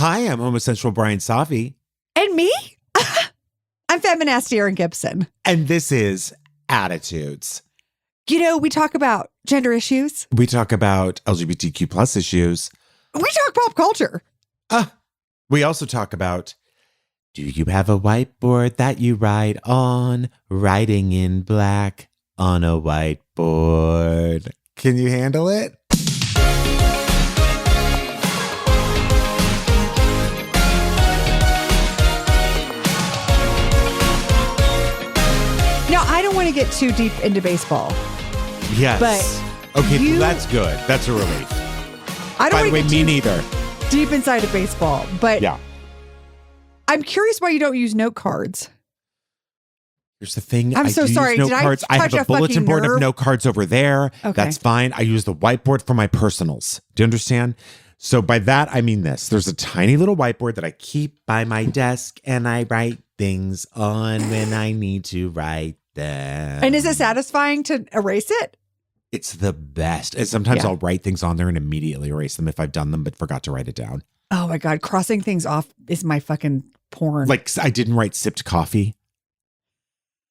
Hi, I'm homosexual Bryan Safi. And me? I'm feminasty Erin Gibson. And this is Attitudes. You know, we talk about gender issues. We talk about LGBTQ plus issues. We talk pop culture. We also talk about, do you have a whiteboard that you write on? Writing in black on a whiteboard. Can you handle it? Now, I don't want to get too deep into baseball. Yes. But okay, that's good. That's a relief. I don't By the way, me neither. Deep inside of baseball, but yeah. I'm curious why you don't use note cards. Here's the thing. I'm so sorry. Note cards. I have a bulletin board of note cards over there. Okay. That's fine. I use the whiteboard for my personals. Do you understand? So by that, I mean this. There's a tiny little whiteboard that I keep by my desk and I write things on when I need to write them. And is it satisfying to erase it? It's the best. And sometimes I'll write things on there and immediately erase them if I've done them but forgot to write it down. Oh my God. Crossing things off is my fucking porn. Like I didn't write sipped coffee.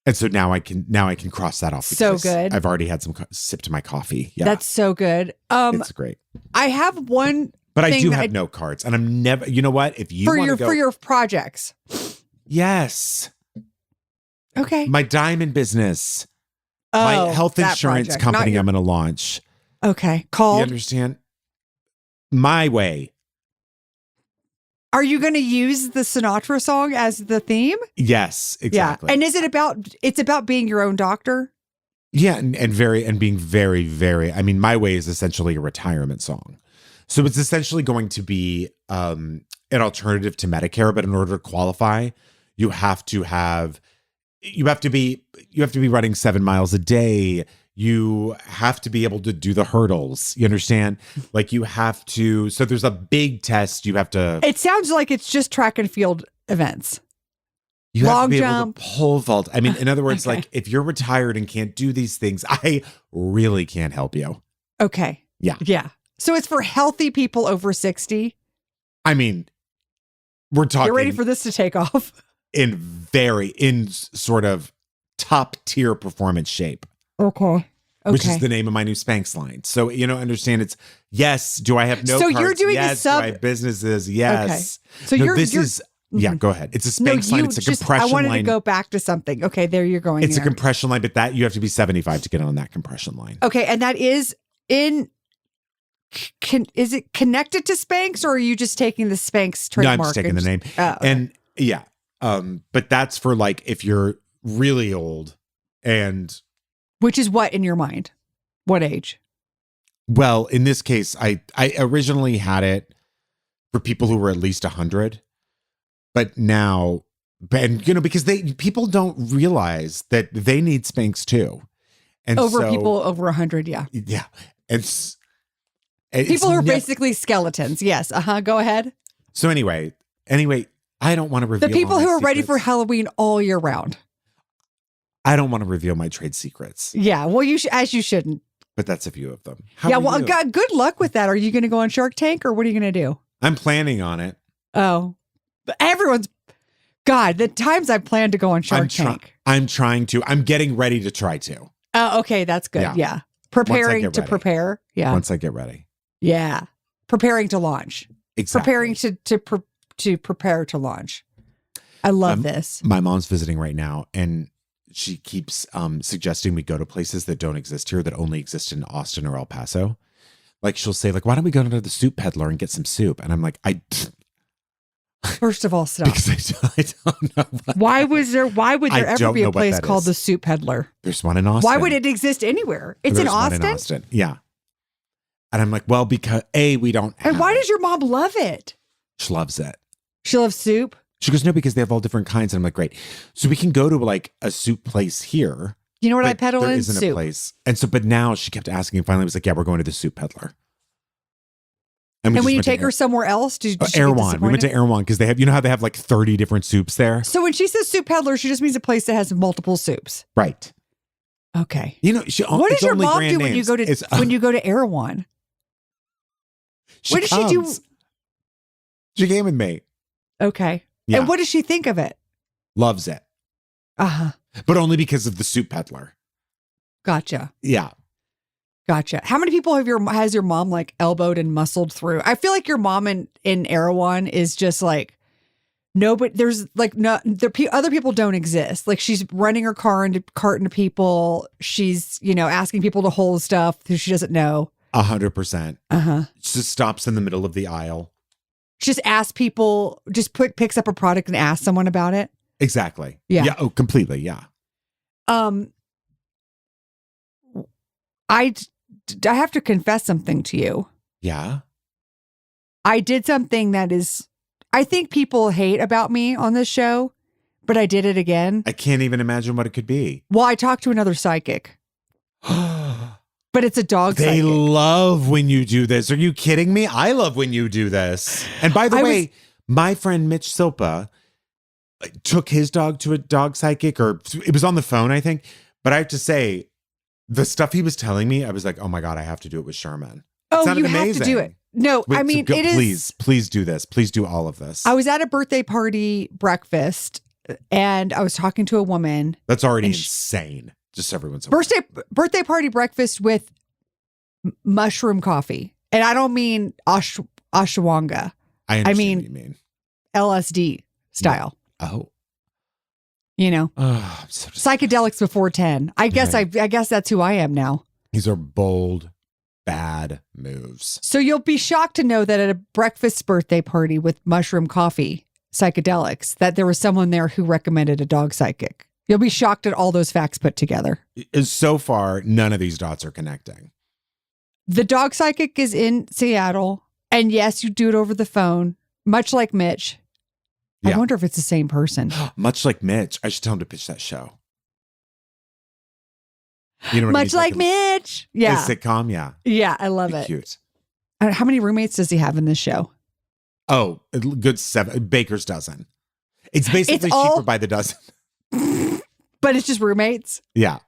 And so now I can cross that off. So good. I've already had some sipped my coffee. Yeah. That's so good. It's great. I have one. But I do have note cards, and I'm never. You know what? If you for your projects. Yes. Okay. My diamond business. My health insurance company I'm going to launch. Okay. Called. You understand? MyWay. Are you going to use the Sinatra song as the theme? Yes, exactly. Yeah. And is it about being your own doctor? Yeah, and being very, very, I mean, MyWay is essentially a retirement song. So it's essentially going to be an alternative to Medicare, but in order to qualify, you have to be running 7 miles a day. You have to be able to do the hurdles. You understand? Like you have to. So there's a big test. You have to. It sounds like it's just track and field events. You have Long to be jump. able to pole vault. I mean, in other words, like if you're retired and can't do these things, I really can't help you. Okay. Yeah. Yeah. So it's for healthy people over 60. I mean, we're talking. You're ready for this to take off. In sort of top tier performance shape. Okay. Which is the name of my new Spanx line. So, understand it's yes. Do I have no cards? You're doing yes. Do I have businesses? Yes. Okay. So yeah, go ahead. It's a Spanx line. It's a compression line. I wanted to go back to something. Okay, there you're going. It's a compression line, but that you have to be 75 to get on that compression line. Okay, and that is is it connected to Spanx, or are you just taking the Spanx trademark? No, I'm just taking the name. Oh, okay. And yeah, but that's for like if you're really old and. Which is what in your mind? What age? Well, in this case, I originally had it for people who were at least 100, but now, because people don't realize that they need Spanx too, and people over 100, yeah, it's people who are basically skeletons. Yes, Go ahead. So anyway, I don't want to reveal the people who are ready secrets. for Halloween all year round. I don't want to reveal my trade secrets. Yeah, well, you shouldn't. But that's a few of them. Good luck with that. Are you going to go on Shark Tank, or what are you going to do? I'm planning on it. Oh, but the times I plan to go on Shark Tank. I'm trying to. I'm getting ready to try to. Oh, okay, that's good. Yeah. Preparing to prepare. Yeah. Once I get ready. Yeah. Preparing to launch. Exactly. Preparing to prepare to launch. I love this. My mom's visiting right now, and she keeps suggesting we go to places that don't exist here, that only exist in Austin or El Paso. Like she'll say, like, why don't we go to the soup peddler and get some soup? And I'm like, First of all, stop. Because I don't know. Why would there ever be a place called the soup peddler? There's one in Austin. Why would it exist anywhere? It's in Austin? One in Austin. Yeah. And I'm like, well, because we don't have. And why does your mom love it? She loves it. She loves soup? She goes, no, because they have all different kinds. And I'm like, great. So we can go to like a soup place here. You know what I peddle in? There isn't soup. A place. And so, but now she kept asking, and finally was like, yeah, we're going to the soup peddler. And when you take her somewhere else, Erewhon. We went to Erewhon because they have, how they have like 30 different soups there. So when she says soup peddler, she just means a place that has multiple soups. Right. Okay. What does your mom do when you go to Erewhon? What does she do? She came with me. Okay. Yeah. And what does she think of it? Loves it. Uh-huh. But only because of the soup peddler. Gotcha. Yeah. Gotcha. How many people has your mom like elbowed and muscled through? I feel like your mom in Erewhon is just like, no, but there's like other people don't exist. Like she's running her car into people. She's, asking people to hold stuff who she doesn't know. 100%. Uh-huh. Just stops in the middle of the aisle. Just ask people, picks up a product and asks someone about it. Exactly. Yeah. Yeah. Oh, completely. Yeah. I have to confess something to you. Yeah. I did something that I think people hate about me on this show, but I did it again. I can't even imagine what it could be. Well, I talked to another psychic. But it's a dog They psychic. love when you do this. Are you kidding me? I love when you do this. And by the way, my friend Mitch Silpa took his dog to a dog psychic, or it was on the phone, I think. But I have to say, the stuff he was telling me, I was like, oh my God, I have to do it with Sherman. Oh, you have to do it. No, Wait, I mean, so it is. Please do this. Please do all of this. I was at a birthday party breakfast and I was talking to a woman. That's already insane. Just everyone's aware. Birthday party breakfast with mushroom coffee. And I don't mean ashwagandha. I understand what you mean. LSD style. Yeah. Oh. I'm so psychedelics before 10. I guess Right. I guess that's who I am now. These are bold, bad moves. So you'll be shocked to know that at a breakfast birthday party with mushroom coffee, psychedelics, that there was someone there who recommended a dog psychic. You'll be shocked at all those facts put together. So far, none of these dots are connecting. The dog psychic is in Seattle. And yes, you do it over the phone, much like Mitch. Yeah. I wonder if it's the same person. Much like Mitch. I should tell him to pitch that show. You know what Much like Mitch. Yeah. The sitcom, yeah. Yeah, I love it. Cute. How many roommates does he have in this show? Oh, a good 7. Baker's dozen. It's basically cheaper by the dozen. But it's just roommates? Yeah.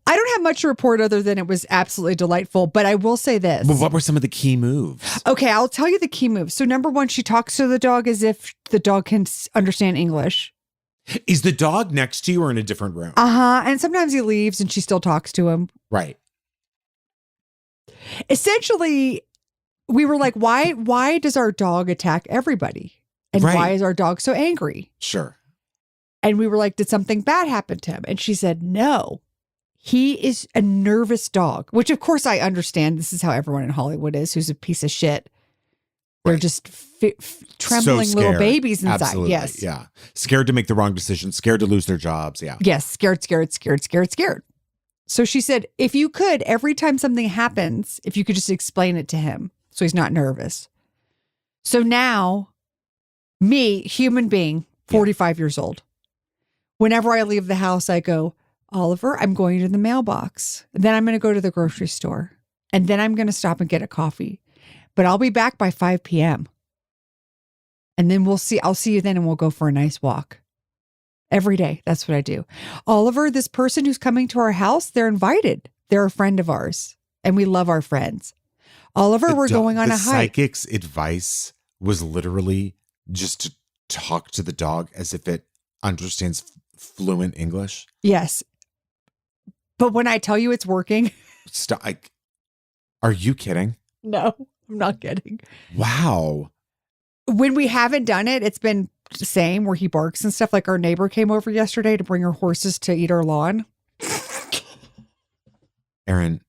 I don't have much to report other than it was absolutely delightful, but I will say this. Well, what were some of the key moves? Okay, I'll tell you the key moves. So number one, she talks to the dog as if the dog can understand English. Is the dog next to you or in a different room? Uh-huh. And sometimes he leaves and she still talks to him. Right. Essentially, we were like, why does our dog attack everybody? And why is our dog so angry? Sure. And we were like, did something bad happen to him? And she said, no. He is a nervous dog, which of course I understand. This is how everyone in Hollywood is, who's a piece of shit. They're just trembling little babies inside. Absolutely. Yes. Yeah. Scared to make the wrong decision, scared to lose their jobs. Yeah. Yes. Scared. So she said, if you could, every time something happens, if you could just explain it to him so he's not nervous. So now, me, human being, 45 years old, whenever I leave the house, I go, Oliver, I'm going to the mailbox. Then I'm going to go to the grocery store. And then I'm going to stop and get a coffee. But I'll be back by 5 p.m. And then I'll see you then and we'll go for a nice walk. Every day. That's what I do. Oliver, this person who's coming to our house, they're invited. They're a friend of ours. And we love our friends. Oliver, we're going on a hike. The psychic's advice was literally just to talk to the dog as if it understands fluent English. Yes. But when I tell you it's working. Stop. Are you kidding? No, I'm not kidding. Wow. When we haven't done it, it's been the same where he barks and stuff. Like our neighbor came over yesterday to bring her horses to eat our lawn. Erin,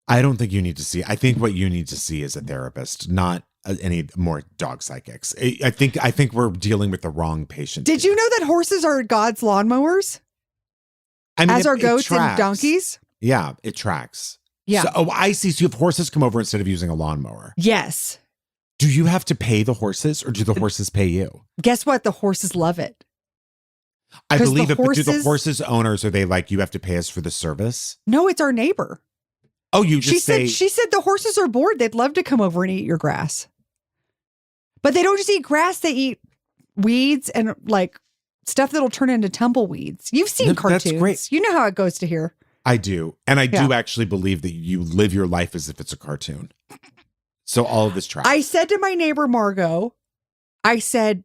I don't think you need to see. I think what you need to see is a therapist, not any more dog psychics. I think we're dealing with the wrong patient. Did you know that horses are God's lawnmowers? I mean, as are goats and donkeys? Yeah, it tracks. Yeah. So, I see. So you have horses come over instead of using a lawnmower. Yes. Do you have to pay the horses or do the horses pay you? Guess what? The horses love it. I believe it, but do the horses owners, are they like, you have to pay us for the service? No, it's our neighbor. Oh, you just she said the horses are bored. They'd love to come over and eat your grass. But they don't just eat grass. They eat weeds and like stuff that'll turn into tumbleweeds. You've seen cartoons. That's great. You know how it goes to here. I do. And I do actually believe that you live your life as if it's a cartoon. So all of this tracks. I said to my neighbor, Margot, I said,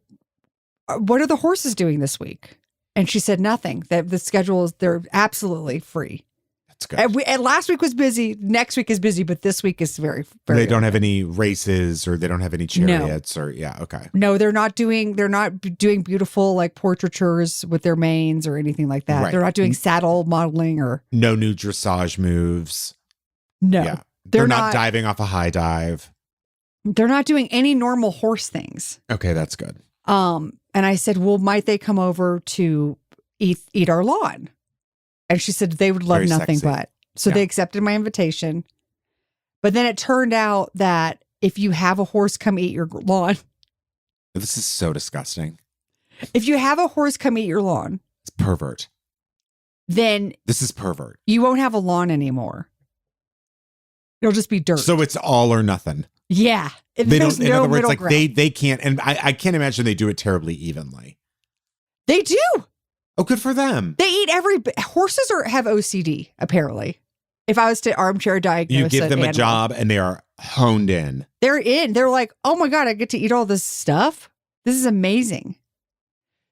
what are the horses doing this week? And she said nothing. That the schedule is, they're absolutely free. That's good. And last week was busy. Next week is busy, but this week is very, very. They don't have any races, or they don't have any chariots, or okay. No, they're not doing beautiful like portraitures with their manes or anything like that. Right. They're not doing saddle modeling or no new dressage moves. no. Yeah. They're not diving off a high dive. They're not doing any normal horse things. Okay, that's good. And I said, well, might they come over to eat our lawn? And she said they would love Very nothing sexy. but. So they accepted my invitation. But then it turned out that if you have a horse come eat your lawn, This is so disgusting. if you have a horse come eat your lawn, It's pervert. then This is pervert. you won't have a lawn anymore. It'll just be dirt. So it's all or nothing. Yeah. They There's don't. In no other words, middle like ground. they can't. And I can't imagine they do it terribly evenly. They do. Oh, good for them. They eat horses have OCD, apparently. If I was to armchair diagnose You give them an a animal, job, and they are honed in. they're in. They're like, oh my God, I get to eat all this stuff. This is amazing.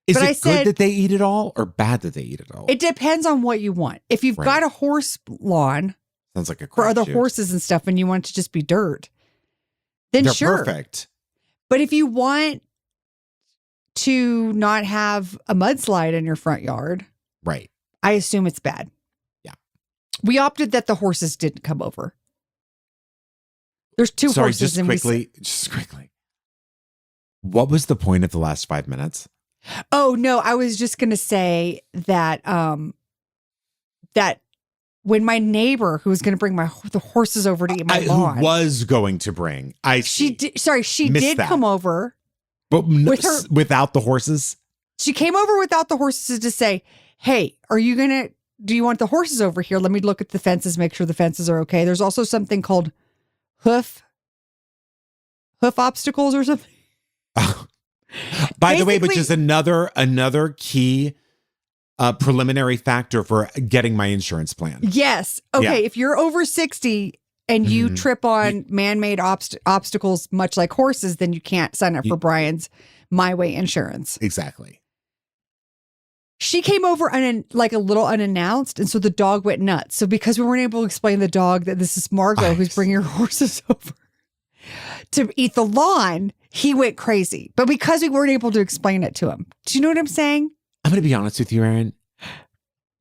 Is But it I said- good that they eat it all, or bad that they eat it all? It depends on what you want. If you've Right. got a horse lawn Sounds like a for other crapshoot. horses and stuff and you want it to just be dirt, then They're sure. perfect. But if you want to not have a mudslide in your front yard, Right. I assume it's bad. Yeah. We opted that the horses didn't come over. There's two Sorry, horses. just quickly. What was the point of the last 5 minutes? Oh no, I was just going to say that that when my neighbor who was going to bring the horses over to eat my lawn, Who was going to bring? she Missed did that. come over. But with her- without the horses? She came over without the horses to say, "Hey, do you want the horses over here? Let me look at the fences, make sure the fences are okay." There's also something called hoof obstacles or something. By the way, which Basically- is another key preliminary factor for getting my insurance plan. Yes. Okay. Yeah. If you're over 60 and you Mhm. trip on man-made obstacles, much like horses, then you can't sign up for Bryan's MyWay insurance. Exactly. She came over like a little unannounced, and so the dog went nuts. So because we weren't able to explain to the dog that this is Margot who's bringing her horses over to eat the lawn, he went crazy. But because we weren't able to explain it to him, do you know what I'm saying? I'm going to be honest with you, Erin.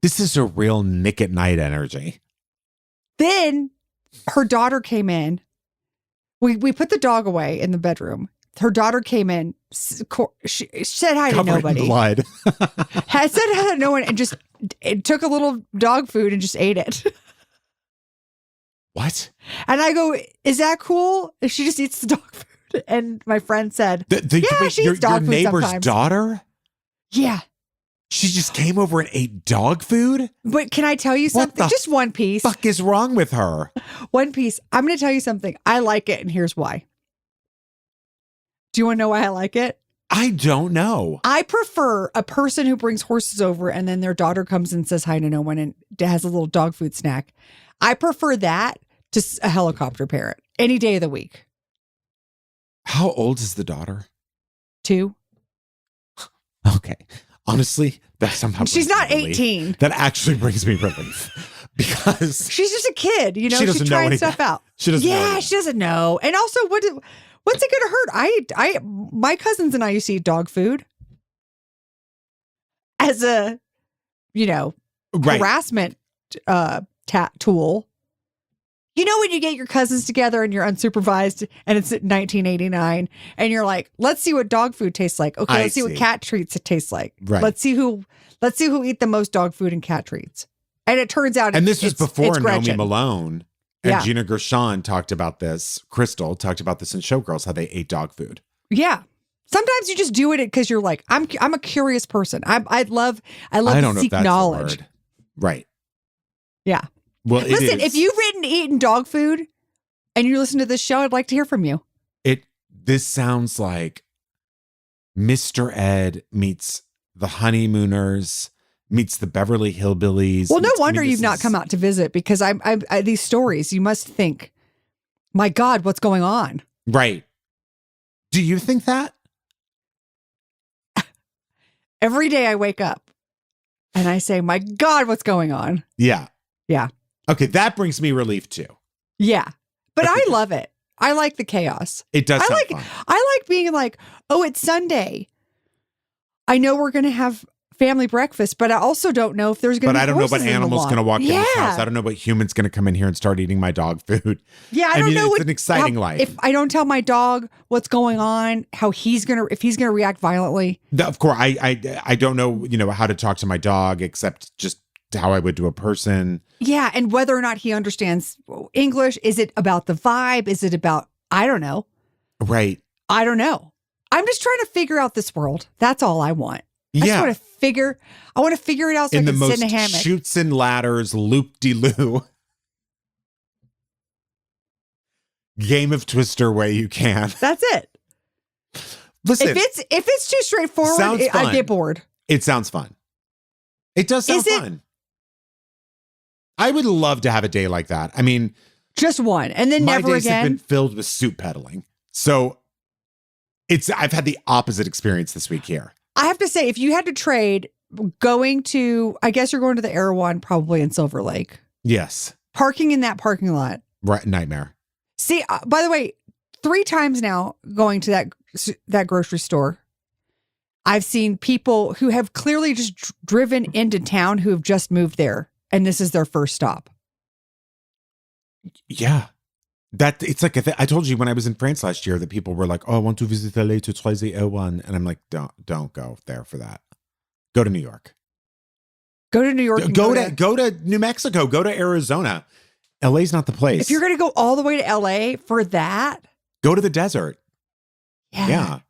This is a real Nick at Night energy. Then her daughter came in. We put the dog away in the bedroom. Her daughter came in. She said hi to Covered in nobody. blood. Had said hi to no one and just took a little dog food and just ate it. What? And I go, is that cool? If she just eats the dog food? And my friend said, yeah, she your eats dog food neighbor's sometimes. daughter? Yeah. She just came over and ate dog food? But can I tell you What something? the Just one piece. Fuck is wrong with her? One piece. I'm going to tell you something. I like it, and here's why. Do you want to know why I like it? I don't know. I prefer a person who brings horses over and then their daughter comes and says hi to no one and has a little dog food snack. I prefer that to a helicopter parent any day of the week. How old is the daughter? 2. Okay. Honestly, that somehow She's brings me not relief. 18. That actually brings me relief because She's just a kid, you know. She doesn't She's know trying anything. stuff out. she doesn't know Yeah, anything. she doesn't know. And also, what's it going to hurt? My cousins and I used to eat dog food as a, Right. harassment tool. You know, when you get your cousins together and you're unsupervised and it's at 1989 and you're like, let's see what dog food tastes like. Okay, I let's see what see. cat treats it tastes like. Right. Let's see who eat the most dog food and cat treats. And it turns out And this was before it's Naomi Gretchen. Malone and Yeah. Gina Gershon talked about this. Crystal talked about this in Showgirls, how they ate dog food. Yeah. Sometimes you just do it because you're like, I'm a curious person. I love I don't to know if seek that's knowledge. the word. Right. Yeah. Well, it Listen, is. if you've eaten dog food and you listen to this show, I'd like to hear from you. This sounds like Mr. Ed meets the Honeymooners meets the Beverly Hillbillies. Well, no meets- I wonder mean, you've this not is- come out to visit because I these stories, you must think, my God, what's going on? Right. Do you think that? Every day I wake up and I say, my God, what's going on? Yeah. Yeah. Okay, that brings me relief too. Yeah. But Okay. I love it. I like the chaos. It does sound fun. I like being like, oh, it's Sunday. I know we're going to have family breakfast, but I also don't know if there's going to be But I don't know what horses in the animal's lawn. going to walk in this house. I don't know what human's going to come in here and start eating my dog food. Yeah, I don't know. It's an exciting life. If I don't tell my dog what's going on, if he's going to react violently. Of course, I don't know, how to talk to my dog except just how I would to a person. Yeah, and whether or not he understands English. Is it about the vibe? Is it about, I don't know. Right. I don't know. I'm just trying to figure out this world. That's all I want. I just want to figure it out so I can sit in a hammock. Chutes and ladders, loop-de-loo game of Twister way you can. That's it. Listen, if it's too straightforward, I get bored. It sounds fun. It does sound fun. I would love to have a day like that. I mean, just one, and then never again. My days have been filled with soup peddling. So I've had the opposite experience this week here. I have to say, if you had to trade going to, I guess you're going to the Erewhon, probably in Silver Lake. Yes. Parking in that parking lot. Right. Nightmare. See, by the way, 3 times now going to that grocery store, I've seen people who have clearly just driven into town who have just moved there. And this is their first stop. Yeah. It's like, I told you when I was in France last year that people were like, oh, I want to visit LA to try the Erewhon. And I'm like, don't go there for that. Go to New York. Go to New York. Go to New Mexico. Go to Arizona. LA's not the place. If you're going to go all the way to LA for that. Go to the desert. Yeah.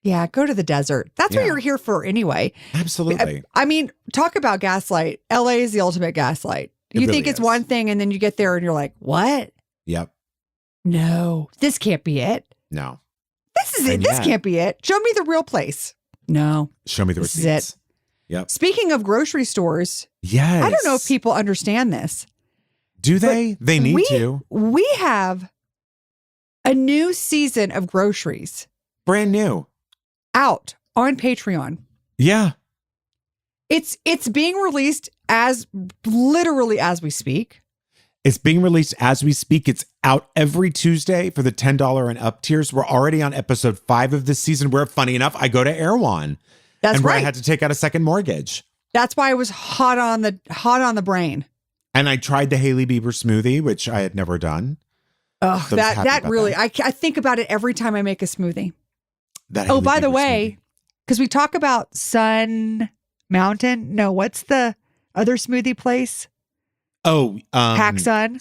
Yeah, go to the desert. That's what you're here for anyway. Absolutely. I mean, talk about gaslight. LA is the ultimate gaslight. You think it's one thing and then you get there and you're like, what? Yep. No, this can't be it. No. This is it. This can't be it. Show me the real place. No. Show me the receipts. This is it. Yep. Speaking of grocery stores. Yes. I don't know if people understand this. Do they? They need to. We have a new season of groceries. Brand new. Out on Patreon. Yeah. It's being released literally as we speak. It's being released as we speak. It's out every Tuesday for the $10 and up tiers. We're already on episode 5 of this season where, funny enough, I go to Erewhon. That's and where right. I had to take out a second mortgage. That's why I was hot on the brain. And I tried the Hailey Bieber smoothie, which I had never done. Oh, so that really, I think about it every time I make a smoothie. By the way, because we talk about Sun Mountain. No, what's the other smoothie place? Oh, Pac Sun.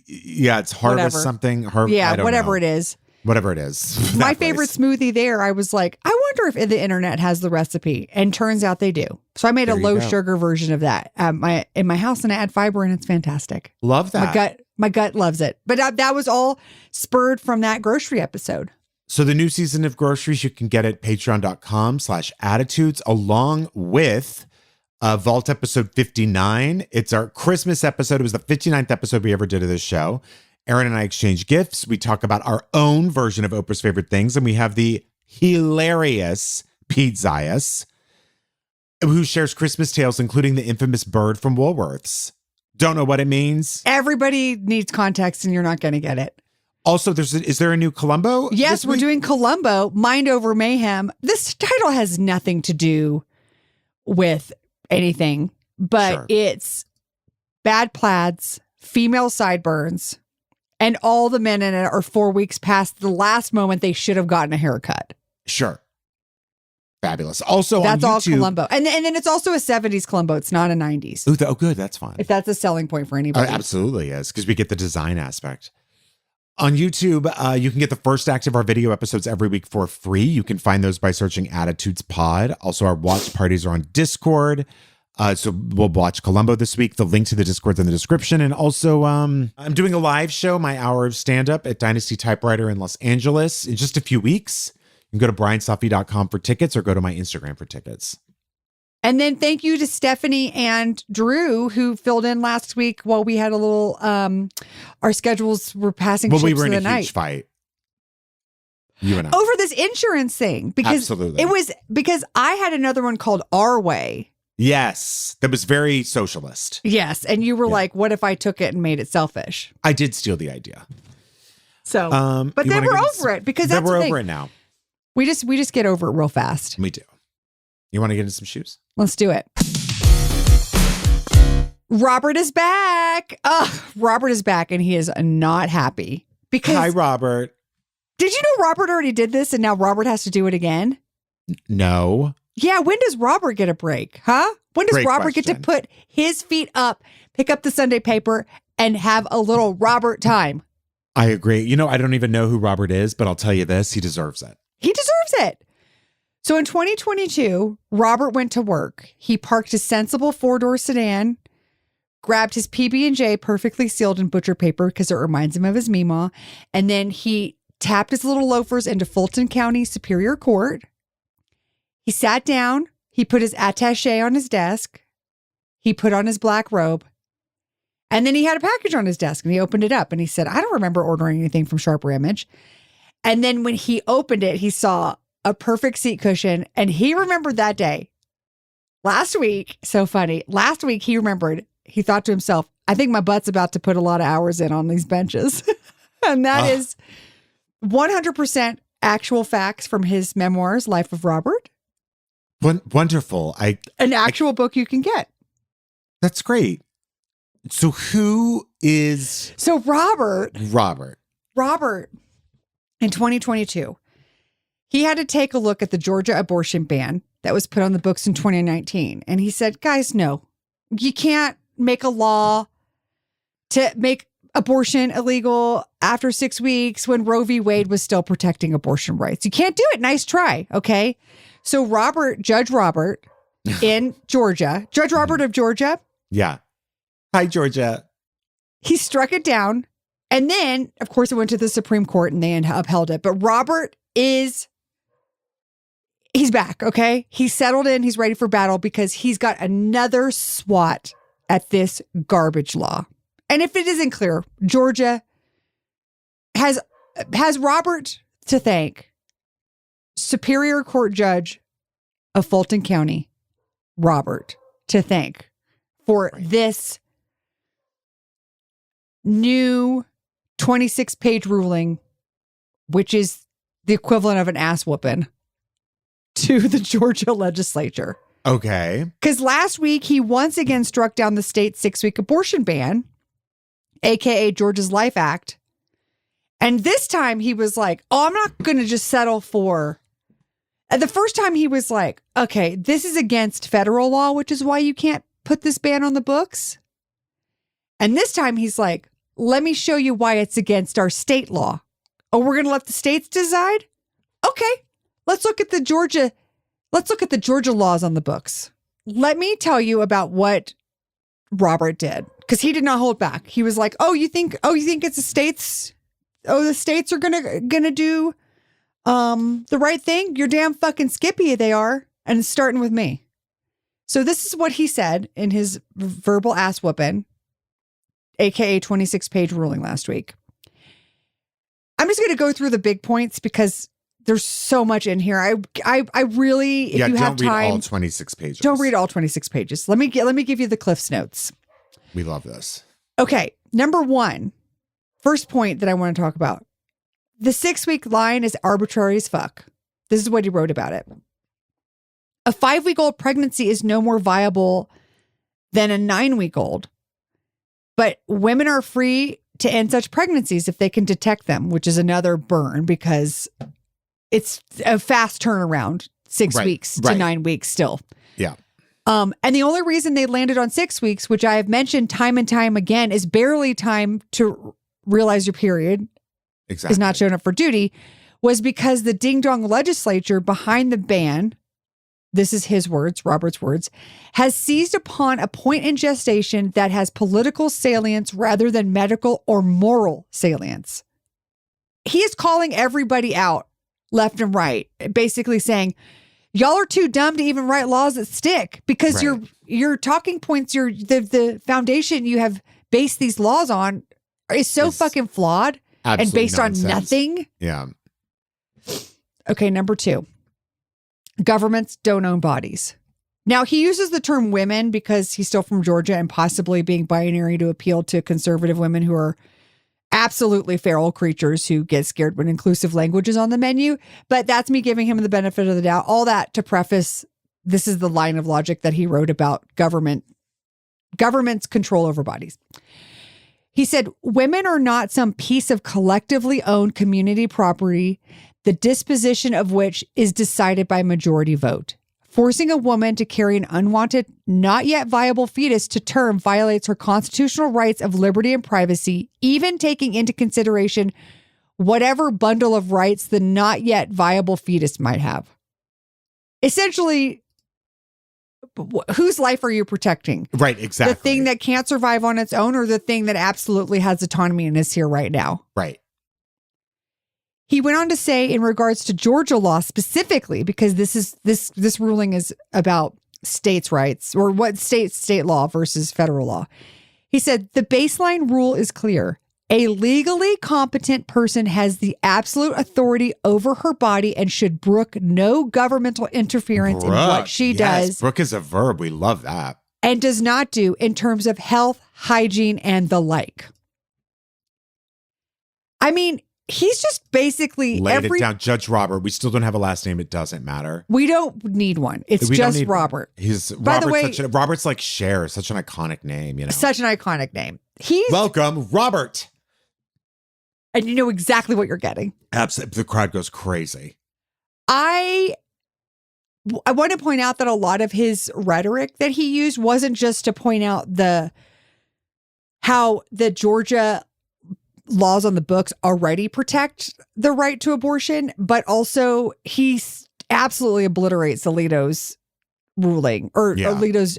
Yeah, it's Harvest something. Yeah, whatever it is. Whatever it is. My favorite smoothie there, I was like, I wonder if the internet has the recipe. And turns out they do. So I made a low sugar version of that in my house, and I add fiber, and it's fantastic. Love that. My gut loves it. But that was all spurred from that grocery episode. So the new season of groceries, you can get at patreon.com/attitudes, along with Vault episode 59. It's our Christmas episode. It was the 59th episode we ever did of this show. Erin and I exchange gifts. We talk about our own version of Oprah's favorite things. And we have the hilarious Pete Zayas, who shares Christmas tales, including the infamous bird from Woolworths. Don't know what it means. Everybody needs context and you're not going to get it. Also, is there a new Columbo? Yes, we're doing Columbo, Mind Over Mayhem. This title has nothing to do with anything, but it's bad plaids, female sideburns, and all the men in it are 4 weeks past the last moment they should have gotten a haircut. Sure. Fabulous. Also, that's on all YouTube, Columbo. And then it's also a 70s Columbo. It's not a 90s. Oh, good. That's fine. If that's a selling point for anybody. Absolutely is, because we get the design aspect. On YouTube, you can get the first act of our video episodes every week for free. You can find those by searching Attitudes Pod. Also, our watch parties are on Discord. So we'll watch Columbo this week. The link to the Discord's in the description. And also, I'm doing a live show, my hour of stand-up at Dynasty Typewriter in Los Angeles in just a few weeks. You can go to bryansafi.com for tickets or go to my Instagram for tickets. And then thank you to Stephanie and Drew, who filled in last week while we had a little, our schedules were passing ships we were in in the a night. huge fight. You and I. Over this insurance thing. Because Absolutely. it was because I had another one called Our Way. Yes. That was very socialist. Yes. And you were like, what if I took it and made it selfish? I did steal the idea. So, but then we're over it because that's we're the thing. over it now. We just get over it real fast. We do. You want to get into some shoes? Let's do it. Robert is back. Robert is back and he is not happy. Because Hi, Robert. Did you know Robert already did this and now Robert has to do it again? No. Yeah, when does Robert get a break? Huh? When does Great Robert get to question. put his feet up, pick up the Sunday paper, and have a little Robert time? I agree. You know, I don't even know who Robert is, but I'll tell you this, he deserves it. He deserves it. So in 2022, Robert went to work. He parked his sensible 4-door sedan, grabbed his PB&J perfectly sealed in butcher paper because it reminds him of his Meemaw, and then he tapped his little loafers into Fulton County Superior Court. He sat down. He put his attaché on his desk. He put on his black robe. And then he had a package on his desk and he opened it up and he said, I don't remember ordering anything from Sharper Image. And then when he opened it, he saw a perfect seat cushion and he remembered that day. Last week, so funny. Last week he remembered, he thought to himself, I think my butt's about to put a lot of hours in on these benches. And that is 100% actual facts from his memoirs, Life of Robert. Wonderful. An actual book you can get. That's great. So who is So Robert in 2022, he had to take a look at the Georgia abortion ban that was put on the books in 2019. And he said, guys, no, you can't make a law to make abortion illegal after 6 weeks when Roe v. Wade was still protecting abortion rights. You can't do it. Nice try. Okay. So Judge Robert in Georgia, Judge Robert of Georgia. Yeah. Hi, Georgia. He struck it down. And then, of course, it went to the Supreme Court and they upheld it. But Robert he's back, okay? He's settled in. He's ready for battle because he's got another swat at this garbage law. And if it isn't clear, Georgia has Robert to thank, Superior Court Judge of Fulton County, Robert, to thank for this new 26-page ruling, which is the equivalent of an ass whooping to the Georgia legislature. Okay. Because last week, he once again struck down the state's 6-week abortion ban, aka Georgia's Life Act. And this time he was like, oh, I'm not going to just settle for. The first time he was like, okay, this is against federal law, which is why you can't put this ban on the books. And this time he's like, let me show you why it's against our state law. Oh, we're going to let the states decide? Okay, let's look at the Georgia laws on the books. Let me tell you about what Robert did, because he did not hold back. He was like, you think it's the states? Oh, the states are gonna do the right thing? You're damn fucking skippy, they are. And it's starting with me. So this is what he said in his verbal ass whooping, aka 26-page ruling last week. I'm just going to go through the big points because there's so much in here. I really, if you have time, don't read all 26 pages. Don't read all 26 pages. Let me give you the Cliff's Notes. We love this. Okay, number one, first point that I want to talk about. The 6-week line is arbitrary as fuck. This is what he wrote about it. A 5-week-old pregnancy is no more viable than a 9-week-old. But women are free to end such pregnancies if they can detect them, which is another burn because it's a fast turnaround, 6 weeks to 9 weeks still. Yeah. And the only reason they landed on 6 weeks, which I have mentioned time and time again, is barely time to realize your period is not showing up for duty, was because the ding-dong legislature behind the ban, this is his words, Robert's words, has seized upon a point in gestation that has political salience rather than medical or moral salience. He is calling everybody out left and right, basically saying, y'all are too dumb to even write laws that stick because your talking points, the foundation you have based these laws on is so fucking flawed and based on nothing. Yeah. Okay, number 2. Governments don't own bodies. Now, he uses the term women because he's still from Georgia and possibly being binary to appeal to conservative women who are absolutely feral creatures who get scared when inclusive language is on the menu. But that's me giving him the benefit of the doubt. All that to preface, this is the line of logic that he wrote about government's control over bodies. He said, women are not some piece of collectively owned community property, the disposition of which is decided by majority vote. Forcing a woman to carry an unwanted, not yet viable fetus to term violates her constitutional rights of liberty and privacy, even taking into consideration whatever bundle of rights the not yet viable fetus might have. Essentially, whose life are you protecting? Right, exactly. The thing that can't survive on its own or the thing that absolutely has autonomy and is here right now? Right. He went on to say, in regards to Georgia law specifically, because this ruling is about states' rights or what state law versus federal law. He said, the baseline rule is clear. A legally competent person has the absolute authority over her body and should brook no governmental interference in what she does. Brook is a verb. We love that. And does not do in terms of health, hygiene, and the like. I mean, he's just basically laid it down. Judge Robert. We still don't have a last name. It doesn't matter. We don't need one. It's just Robert. Robert's like Cher, such an iconic name, you know. Such an iconic name. Welcome, Robert. And you know exactly what you're getting. Absolutely. The crowd goes crazy. I want to point out that a lot of his rhetoric that he used wasn't just to point out how the Georgia laws on the books already protect the right to abortion, but also he absolutely obliterates Alito's ruling or Alito's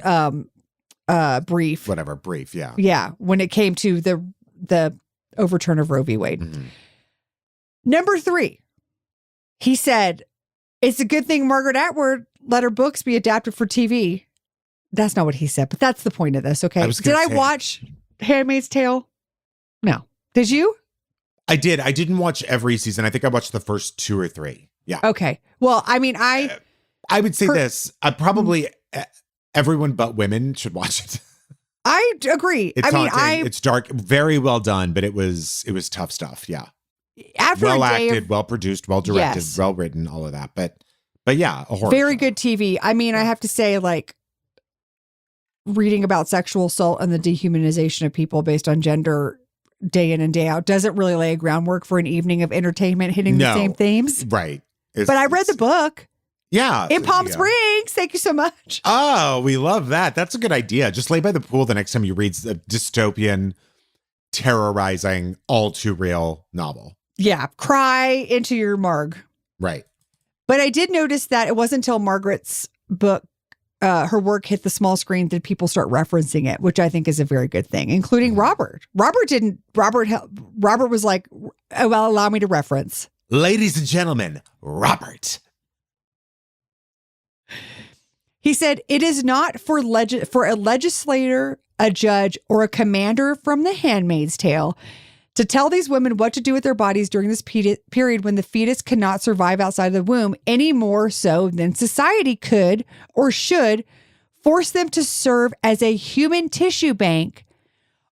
brief. Whatever, brief, yeah. Yeah, when it came to the overturn of Roe v. Wade. Mm-hmm. Number 3, he said, it's a good thing Margaret Atwood let her books be adapted for TV. That's not what he said, but that's the point of this, okay? Did I watch Handmaid's Tale? No. Did you? I did. I didn't watch every season. I think I watched the first 2 or 3. Yeah. Okay. Well, I mean, I would say this. Probably everyone but women should watch it. I agree. It's dark, very well done, but it was tough stuff. Yeah. After well acted, well produced, well directed, well written, all of that. But yeah, a horror very show. Good TV. I mean, I have to say, like, reading about sexual assault and the dehumanization of people based on gender day in and day out doesn't really lay a groundwork for an evening of entertainment hitting the same themes. Right. But I read the book. Yeah. In Palm Springs. Thank you so much. Oh, we love that. That's a good idea. Just lay by the pool the next time you read a dystopian, terrorizing, all too real novel. Yeah. Cry into your mug. Right. But I did notice that it wasn't until Margaret's book, her work hit the small screen did people start referencing it, which I think is a very good thing, including Robert. Robert was like, oh, well, allow me to reference. Ladies and gentlemen, Robert. He said, it is not for a legislator, a judge, or a commander from The Handmaid's Tale to tell these women what to do with their bodies during this period when the fetus cannot survive outside the womb any more so than society could or should force them to serve as a human tissue bank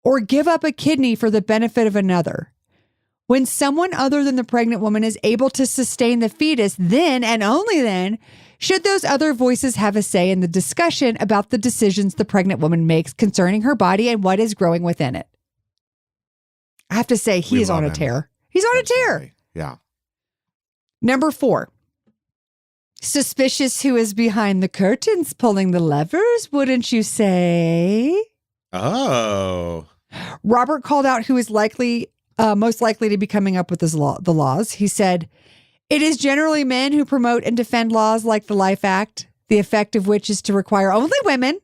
or give up a kidney for the benefit of another. When someone other than the pregnant woman is able to sustain the fetus, then and only then should those other voices have a say in the discussion about the decisions the pregnant woman makes concerning her body and what is growing within it. I have to say, he is on a tear. He's on a tear. Yeah. Number 4. Suspicious who is behind the curtains pulling the levers, wouldn't you say? Oh. Robert called out who is most likely to be coming up with the laws. He said, it is generally men who promote and defend laws like the Life Act, the effect of which is to require only women.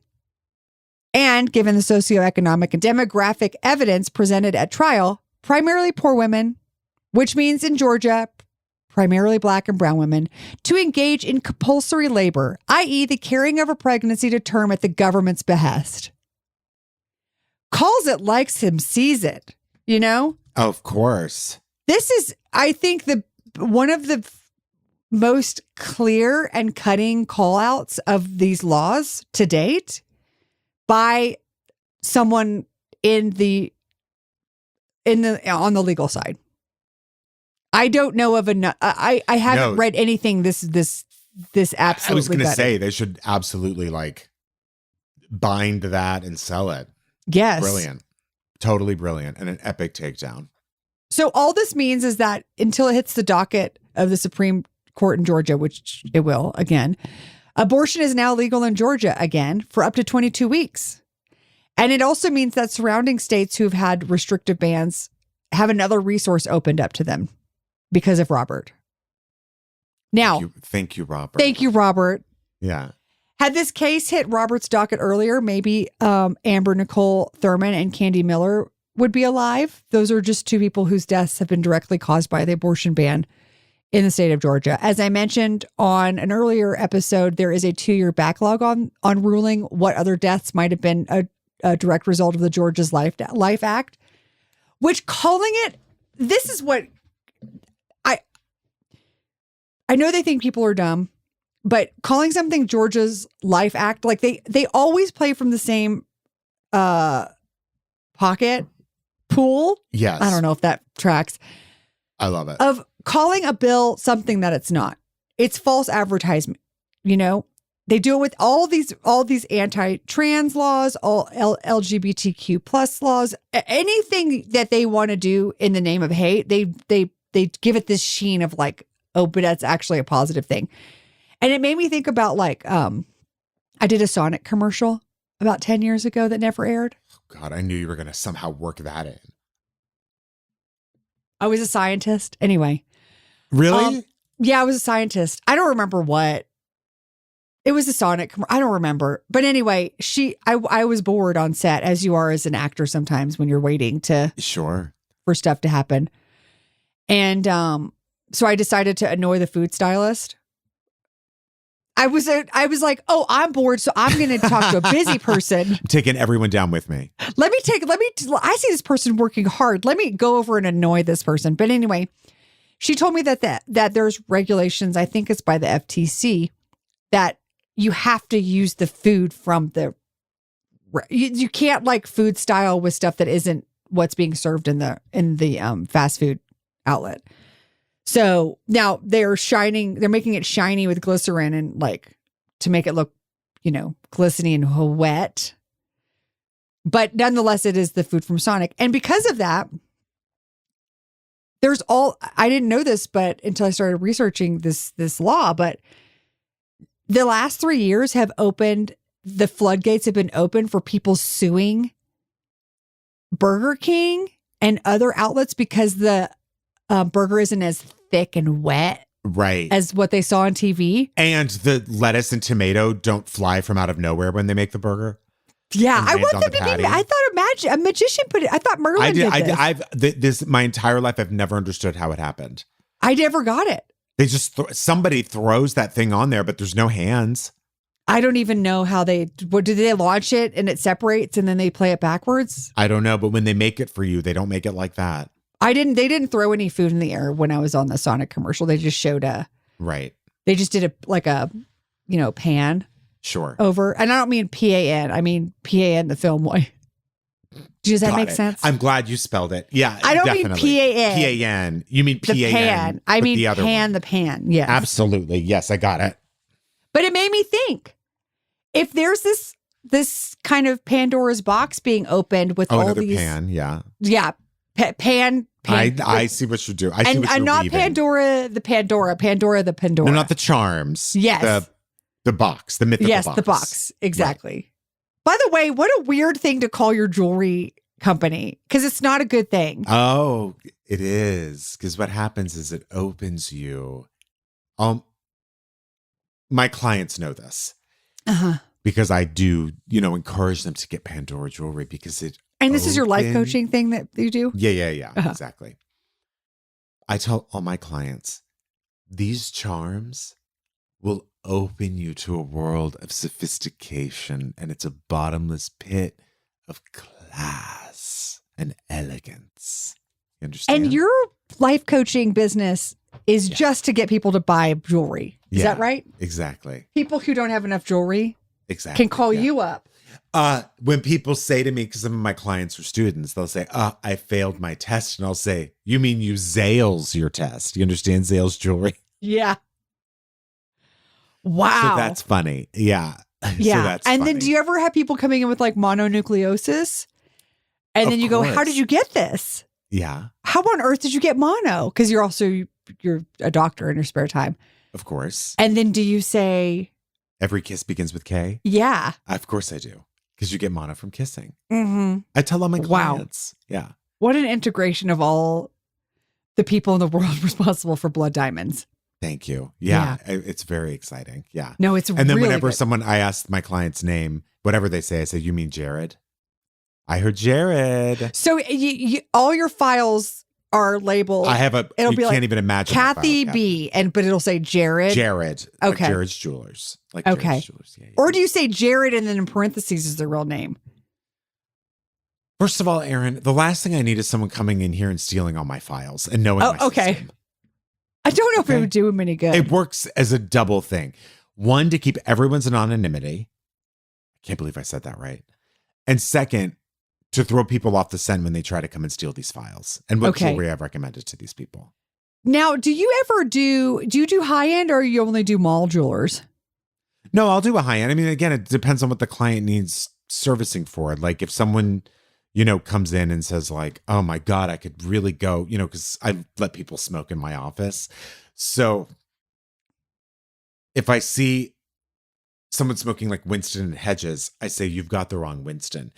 And given the socioeconomic and demographic evidence presented at trial, primarily poor women, which means in Georgia, primarily Black and brown women, to engage in compulsory labor, i.e. the carrying of a pregnancy to term at the government's behest. Calls it, likes him, sees it, you know? Of course. This is, I think, one of the most clear and cutting call outs of these laws to date by someone on the legal side. I don't know of enough. I haven't read anything this absolutely. I was going to better. say they should absolutely like bind that and sell it. Yes. Brilliant. Totally brilliant. And an epic takedown. So all this means is that until it hits the docket of the Supreme Court in Georgia, which it will again, abortion is now legal in Georgia again for up to 22 weeks. And it also means that surrounding states who've had restrictive bans have another resource opened up to them because of Robert. Now, thank you, Robert. Thank you, Robert. Yeah. Had this case hit Robert's docket earlier, maybe Amber Nicole Thurman and Candy Miller would be alive. Those are just two people whose deaths have been directly caused by the abortion ban in the state of Georgia. As I mentioned on an earlier episode, there is a 2-year backlog on ruling what other deaths might have been a direct result of the Georgia's Life Act, which calling it, this is what I know they think people are dumb, but calling something Georgia's Life Act, like they always play from the same pocket pool. Yes. I don't know if that tracks. I love it. Of calling a bill something that it's not. It's false advertisement. You know, they do it with all these anti-trans laws, all LGBTQ plus laws, anything that they want to do in the name of hate. They give it this sheen of like, oh, but that's actually a positive thing. And it made me think about like, I did a Sonic commercial about 10 years ago that never aired. God, I knew you were going to somehow work that in. I was a scientist. Anyway. Really? Yeah, I was a scientist. I don't remember what. It was a Sonic. I don't remember. But anyway, I was bored on set, as you are as an actor sometimes when you're waiting for stuff to happen. And so I decided to annoy the food stylist. I was like, oh, I'm bored, so I'm going to talk to a busy person. I'm taking everyone down with me. I see this person working hard. Let me go over and annoy this person. But anyway, she told me that there's regulations, I think it's by the FTC, that you have to use the food from you can't like food style with stuff that isn't what's being served in the fast food outlet. So now they're making it shiny with glycerin and like to make it look, glistening and wet. But nonetheless, it is the food from Sonic. And because of that, I didn't know this, but until I started researching this law, but the last 3 years the floodgates have been open for people suing Burger King and other outlets because the burger isn't as thick and wet as what they saw on TV. And the lettuce and tomato don't fly from out of nowhere when they make the burger. Yeah, I want them to be. I thought a magician put it. I thought Merlin did this. This my entire life. I've never understood how it happened. I never got it. They just somebody throws that thing on there, but there's no hands. I don't even know how do they launch it and it separates and then they play it backwards? I don't know, but when they make it for you, they don't make it like that. They didn't throw any food in the air when I was on the Sonic commercial. They just showed they just did a pan. Sure. Over. And I don't mean PAN. I mean PAN the film way. Does that make sense? I'm glad you spelled it. Yeah, I don't mean PAN. PAN. You mean PAN. The pan. I mean the other pan, one. The pan. Yes. Absolutely. Yes, I got it. But it made me think, if there's this kind of Pandora's box being opened with all these pan, yeah. Yeah. Pan. I see what you do. I see what you're not weaving. Pandora the Pandora. No, not the charms. Yes. The box, the mythical box. Yes, the box. Exactly. Right. By the way, what a weird thing to call your jewelry company, because it's not a good thing. Oh, it is. Because what happens is it opens you. My clients know this. Because I do, encourage them to get Pandora jewelry because it. And this is your life coaching thing that you do? Yeah. Exactly. I tell all my clients, these charms will open you to a world of sophistication, and it's a bottomless pit of class and elegance. You understand? And your life coaching business is just to get people to buy jewelry. Is that right? Exactly. People who don't have enough jewelry Exactly. can call you up. When people say to me, because some of my clients are students, they'll say, I failed my test. And I'll say, you mean you Zales your test? You understand Zales jewelry? Yeah. Wow. So that's funny. Yeah. Yeah. So that's and funny. then do you ever have people coming in with like mononucleosis? And then you go, how did you get this? Yeah. How on earth did you get mono? Because you're a doctor in your spare time. Of course. And then do you say, every kiss begins with K? Yeah. Of course I do. Because you get mono from kissing. Mm-hmm. I tell all my clients. Wow. Yeah. What an integration of all the people in the world responsible for blood diamonds. Thank you. Yeah. It's very exciting. Yeah. No, it's And then really whenever good. I ask my client's name, whatever they say, I say, you mean Jared? I heard Jared. So all your files are labeled. I have it'll be can't like even imagine. Kathy B. But it'll say Jared. Jared. Okay. Like Jared's Jewelers. Like Okay. Jared's Jewelers. Yeah. Or do you say Jared and then in parentheses is their real name? First of all, Erin, the last thing I need is someone coming in here and stealing all my files and knowing my okay. system. I don't know if it would do him any good. It works as a double thing. One, to keep everyone's anonymity. I can't believe I said that right. And second, to throw people off the scent when they try to come and steal these files. And what jewelry I've recommended to these people. Now, do you ever do you do high end or you only do mall jewelers? No, I'll do a high end. I mean, again, it depends on what the client needs servicing for. Like if someone, comes in and says like, oh my God, I could really go, because I let people smoke in my office. So if I see someone smoking like Winston and Hedges, I say, you've got the wrong Winston.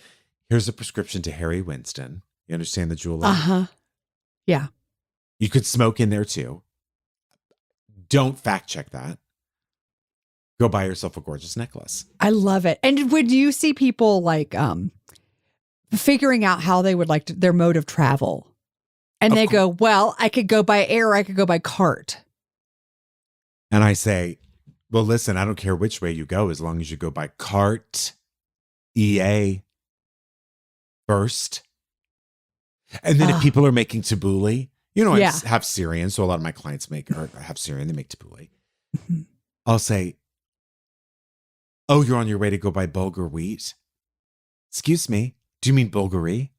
Here's a prescription to Harry Winston. You understand the jeweler? Uh-huh. Yeah. You could smoke in there too. Don't fact check that. Go buy yourself a gorgeous necklace. I love it. And would you see people like figuring out how they would like their mode of travel? And they go, well, I could go by air, or I could go by cart. And I say, well, listen, I don't care which way you go as long as you go by cart, EA, first. And then if people are making tabbouleh, I have Syrian, so a lot of my clients have Syrian, they make tabbouleh. Mm-hmm. I'll say, oh, you're on your way to go buy bulgur wheat? Excuse me, do you mean Bulgari?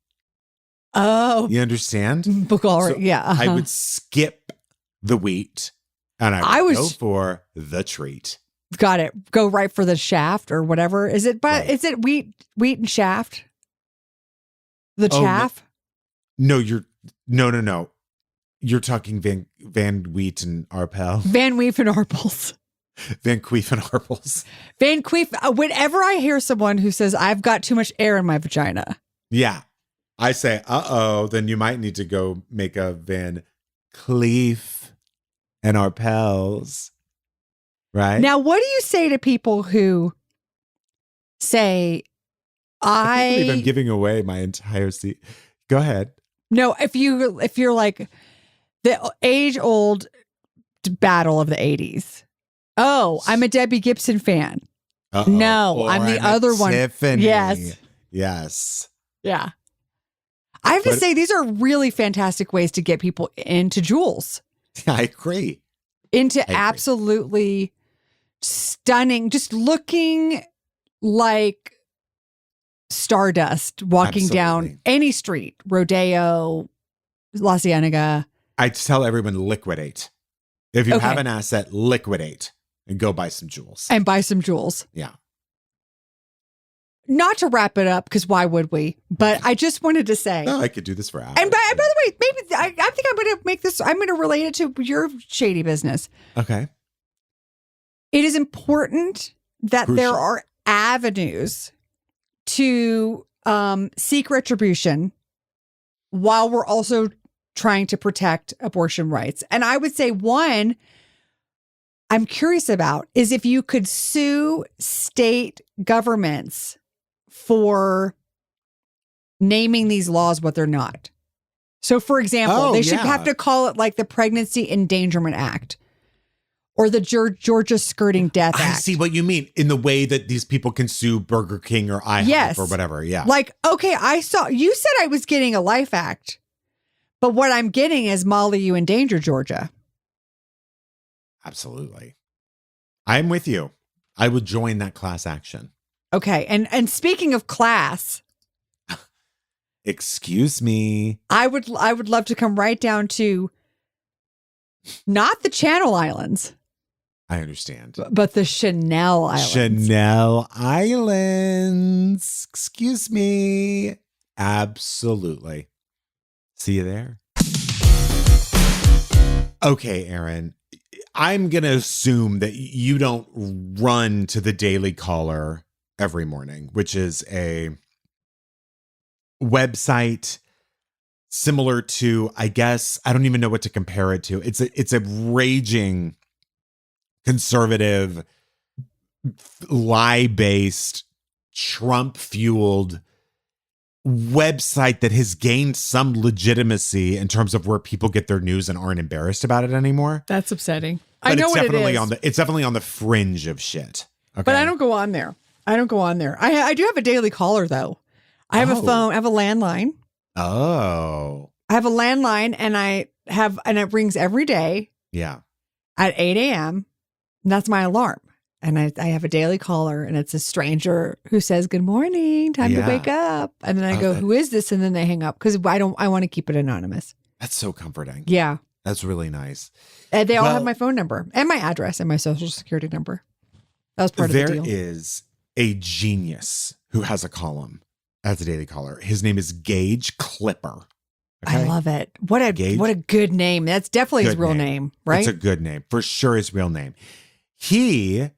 Oh. You understand? Bulgari, so yeah. Uh-huh. I would skip the wheat and I would go for the treat. Got it. Go right for the shaft or whatever. Is it wheat and shaft? The chaff? No, no. You're talking Van Wheat and Arpel. Van Weef and Arpels. Van Queef and Arpels. Van Queef. Whenever I hear someone who says, I've got too much air in my vagina. Yeah. I say, then you might need to go make a Van Cleef and Arpels. Right? Now, what do you say to people who say, I can't believe I'm giving away my entire seat. Go ahead. No, if you're like the age-old battle of the 80s. Oh, I'm a Debbie Gibson fan. Uh-oh. No, I'm the other one. Tiffany. Yes. Yeah. I have to say, these are really fantastic ways to get people into jewels. I agree. Absolutely stunning, just looking like stardust walking down any street, Rodeo, La Cienega. I tell everyone liquidate. If you have an asset, liquidate and go buy some jewels. And buy some jewels. Yeah. Not to wrap it up, because why would we? But I just wanted to say. No, I could do this for hours. And by the way, maybe I think I'm going to make this, I'm going to relate it to your shady business. Okay. It is important that there are avenues to seek retribution while we're also trying to protect abortion rights. And I would say one I'm curious about is if you could sue state governments for naming these laws what they're not. So, for example, they should have to call it like the Pregnancy Endangerment Act or the Georgia Skirting Death Act. I see what you mean in the way that these people can sue Burger King or IHOP or whatever. Yeah. Like, okay, you said I was getting a Life Act, but what I'm getting is Molly, you endanger Georgia. Absolutely. I'm with you. I would join that class action. Okay. And speaking of class, excuse me. I would love to come right down to not the Channel Islands. I understand. But the Chanel Islands. Chanel Islands. Excuse me. Absolutely. See you there. Okay, Erin. I'm going to assume that you don't run to the Daily Caller every morning, which is a website similar to, I guess, I don't even know what to compare it to. It's a raging conservative, lie-based, Trump-fueled website that has gained some legitimacy in terms of where people get their news and aren't embarrassed about it anymore. That's upsetting. But I know it's what definitely it is. it's definitely on the fringe of shit. Okay? But I don't go on there. I do have a Daily Caller though. I have a phone. I have a landline. Oh. I have a landline, and it rings every day. Yeah. At 8 a.m. And that's my alarm. And I have a Daily Caller, and it's a stranger who says, "Good morning, time to wake up." And then I go, "Who is this?" And then they hang up because I want to keep it anonymous. That's so comforting. Yeah. That's really nice. And they all have my phone number and my address and my social security number. That was part of the deal. There is a genius who has a column at the Daily Caller. His name is Gage Klipper. Okay? I love it. What a good name. That's definitely his real name, right? It's a good name. For sure his real name. He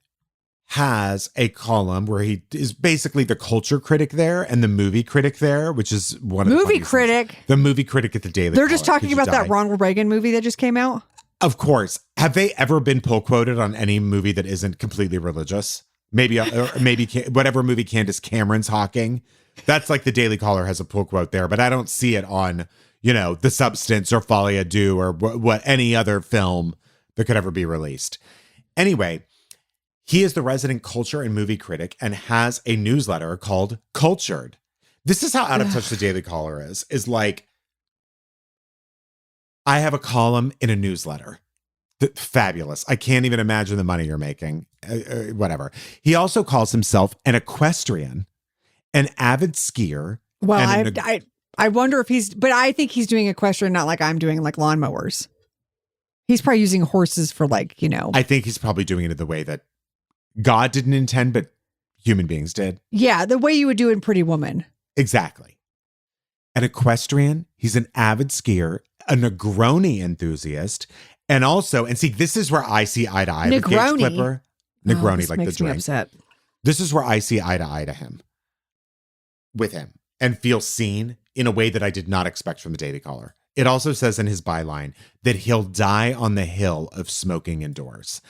has a column where he is basically the culture critic there and the movie critic there, which is one of the movie critic. The movie critic at the Daily They're Caller. just talking about that Ronald Reagan movie that just came out. Of course. Have they ever been pull quoted on any movie that isn't completely religious? Maybe whatever movie Candace Cameron's hawking. That's like the Daily Caller has a pull quote there, but I don't see it on, The Substance or Folie à Deux or what any other film that could ever be released. Anyway, he is the resident culture and movie critic and has a newsletter called Cultured. This is how out of touch the Daily Caller is like, I have a column in a newsletter. Fabulous. I can't even imagine the money you're making. Whatever. He also calls himself an equestrian, an avid skier. Well, I wonder if but I think he's doing equestrian, not like I'm doing like lawnmowers. He's probably using horses for I think he's probably doing it in the way that God didn't intend, but human beings did. Yeah, the way you would do in Pretty Woman. Exactly. An equestrian, he's an avid skier, a Negroni enthusiast, and see, this is where I see eye to eye with Gage Klipper. Negroni, like the drink. Upset. This is where I see eye to eye with him, and feel seen in a way that I did not expect from the Daily Caller. It also says in his byline that he'll die on the hill of smoking indoors.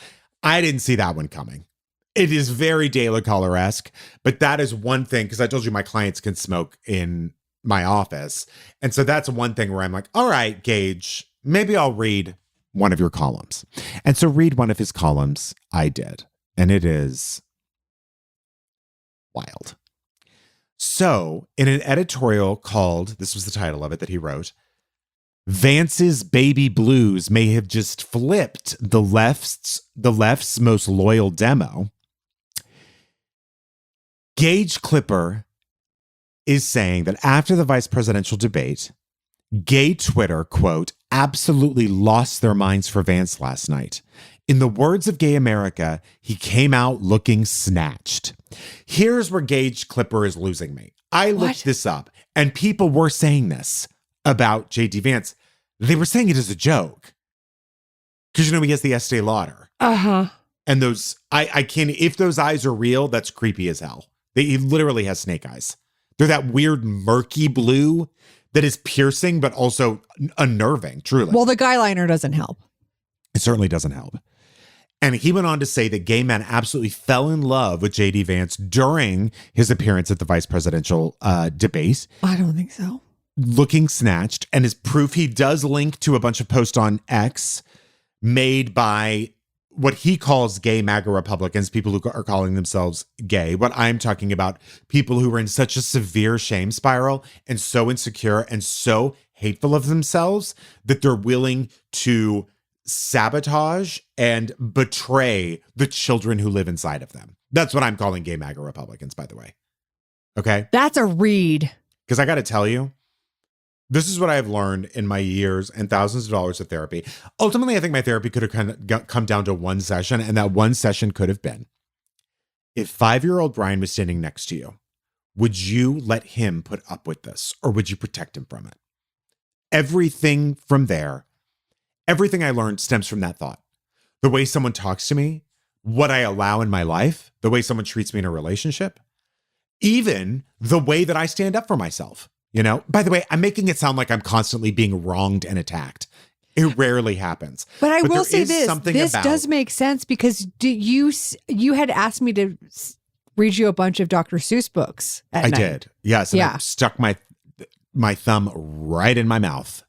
I didn't see that one coming. It is very Daily Caller-esque, but that is one thing, because I told you my clients can smoke in my office. And so that's one thing where I'm like, all right, Gage, maybe I'll read one of your columns. And so read one of his columns. I did. And it is wild. So in an editorial called, this was the title of it that he wrote, Vance's baby blues may have just flipped the left's most loyal demo. Gage Klipper is saying that after the vice presidential debate, gay Twitter, quote, absolutely lost their minds for Vance last night. In the words of Gay America, he came out looking snatched. Here's where Gage Klipper is losing me. I looked this up, and people were saying this about JD Vance. They were saying it as a joke. Because, he has the Estee Lauder. Uh-huh. And those, I can't, if those eyes are real, that's creepy as hell. He literally has snake eyes. They're that weird murky blue that is piercing, but also unnerving, truly. Well, the guy liner doesn't help. It certainly doesn't help. And he went on to say that gay men absolutely fell in love with JD Vance during his appearance at the vice presidential debate. I don't think so. Looking snatched. And his proof, he does link to a bunch of posts on X made by what he calls gay MAGA Republicans, people who are calling themselves gay. What I'm talking about, people who are in such a severe shame spiral and so insecure and so hateful of themselves that they're willing to sabotage and betray the children who live inside of them. That's what I'm calling gay MAGA Republicans, by the way. Okay? That's a read. Because I got to tell you, this is what I've learned in my years and thousands of dollars of therapy. Ultimately, I think my therapy could have come down to one session, and that one session could have been, if 5-year-old Bryan was standing next to you, would you let him put up with this, or would you protect him from it? Everything from there, everything I learned stems from that thought. The way someone talks to me, what I allow in my life, the way someone treats me in a relationship, even the way that I stand up for myself. You know, by the way, I'm making it sound like I'm constantly being wronged and attacked. It rarely happens. But I will say this does make sense, because you had asked me to read you a bunch of Dr. Seuss books at night. I did. Yes. And I stuck my thumb right in my mouth.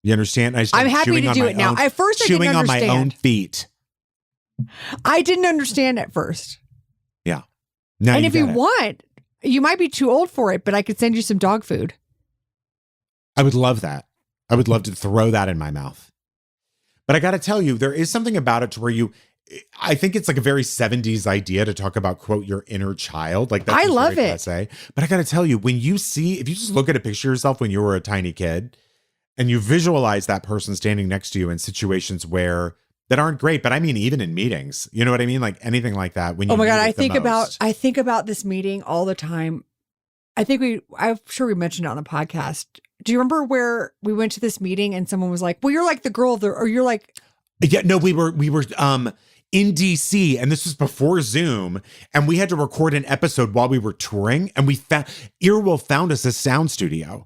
You understand? I'm happy to do it now. At first, I didn't understand. Chewing on my own feet. I didn't understand at first. Yeah. And if you want, you might be too old for it, but I could send you some dog food. I would love that. I would love to throw that in my mouth. But I got to tell you, there is something about it to where I think it's like a very 70s idea to talk about, quote, your inner child. Like that's I love it. Passe. But I got to tell you, if you just look at a picture of yourself when you were a tiny kid and you visualize that person standing next to you in situations that aren't great, but I mean, even in meetings, you know what I mean? Like anything like that. When you oh my God, I think about this meeting all the time. I'm sure we mentioned it on the podcast. Do you remember where we went to this meeting and someone was like, well, you're like the girl or you're like. Yeah, no, we were in DC, and this was before Zoom, and we had to record an episode while we were touring, and Earwolf found us a sound studio,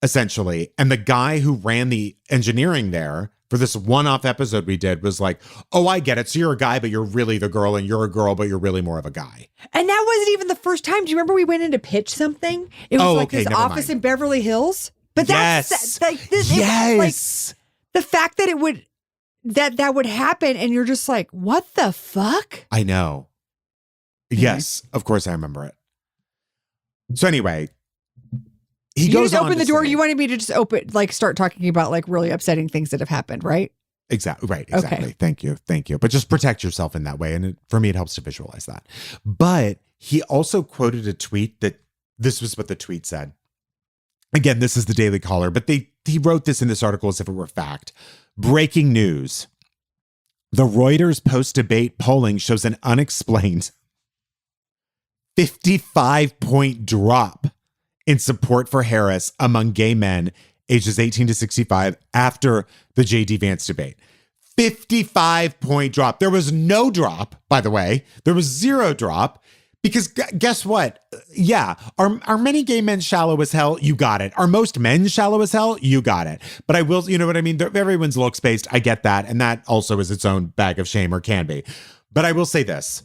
essentially. And the guy who ran the engineering there for this one-off episode we did was like, oh, I get it. So you're a guy, but you're really the girl, and you're a girl, but you're really more of a guy. And that wasn't even the first time. Do you remember we went in to pitch something? It was this office in Beverly Hills. But that's like this. Yes. Like, the fact that that would happen, and you're just like, what the fuck? I know. Yes, of course I remember it. So anyway, he goes on. Open the door. You wanted me to just start talking about like really upsetting things that have happened, right? Exactly. Right. Exactly. Okay. Thank you. But just protect yourself in that way. And for me, it helps to visualize that. But he also quoted a tweet that this was what the tweet said. Again, this is the Daily Caller, but he wrote this in this article as if it were fact. Breaking news. The Reuters post-debate polling shows an unexplained 55-point drop in support for Harris among gay men ages 18 to 65 after the JD Vance debate. 55-point drop. There was no drop, by the way. There was zero drop. Because guess what? Yeah. Are many gay men shallow as hell? You got it. Are most men shallow as hell? You got it. But I will, you know what I mean? Everyone's looks based. I get that. And that also is its own bag of shame, or can be. But I will say this.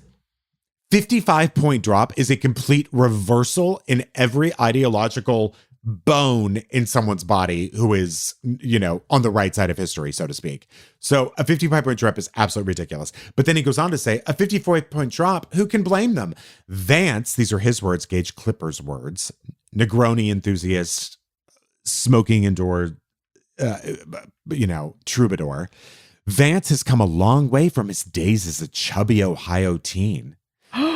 55-point drop is a complete reversal in every ideological bone in someone's body who is, on the right side of history, so to speak. So a 55-point drop is absolutely ridiculous. But then he goes on to say, a 54-point drop, who can blame them? Vance, these are his words, Gage Klipper's words, Negroni enthusiast, smoking indoor, troubadour. Vance has come a long way from his days as a chubby Ohio teen.